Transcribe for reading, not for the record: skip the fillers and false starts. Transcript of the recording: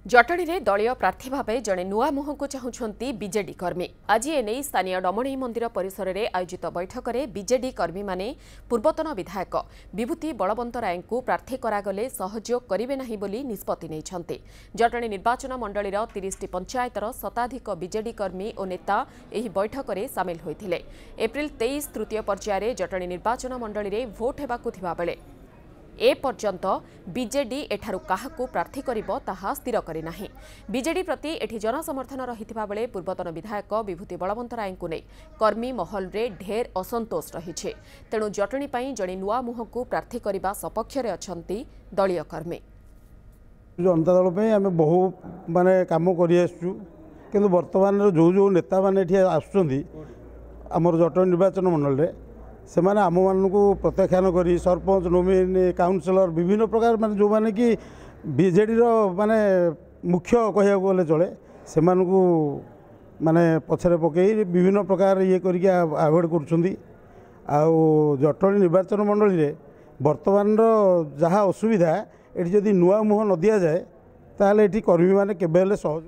जटणी में दलीय प्रार्थी भाव जड़े नुआ मुह को चाहूंट बीजेडी कर्मी आज एने स्थानीय डमणी मंदिर परिसर में आयोजित बैठक में बीजेडी कर्मी माने पूर्वतन विधायक विभूति बलवंत राय को प्रार्थी करागले सहयोग करेंगे नहीं बोली निष्पत्ति नहीं। जटणी निर्वाचन मंडलीर 30टी पंचायतर शताधिक बीजेडी कर्मी और नेता यह बैठक में सामिल होते। एप्रिल 23 तृतीय पर्यायर जटणी निर्वाचन मंडली में भोट होगा बेले ए पर्यंत बीजेडी एठारु काहाकू प्रार्थी करिबो ताहा स्थिर करि नाही। बीजेडी प्रति एठी जनसमर्थन रहिथिबा बेले पूर्वतन विधायक विभूति बलवंत राय को नै कर्मी महल रे ढेर असंतोष रहिछे। तेणु जटणी पई जणे नुआ मुहकू प्रार्थी करिबा सपक्ष रे अछंती दलीय कर्मी। जनता दल पे आम बहु माने काम करि आसु किंतु वर्तमान जो जो नेता माने एठी आसुचंदी हमर जटणी निर्वाचन मंडल रे से माने आम मानू प्रत्याख्यान करी सरपंच नोमिनी काउनसिलर विभिन्न प्रकार माने जो माने कि बीजेडी माने मुख्य कहया गले चले से माने पछरे पकई विभिन्न प्रकार ये करके अवॉइड करुछंदी। आउ जटणी निर्वाचन मंडली रे वर्तमान जहाँ असुविधा एटी जदि नुआ मुह न दिया जाए ताले एटी कर्मी माने केबेले सहज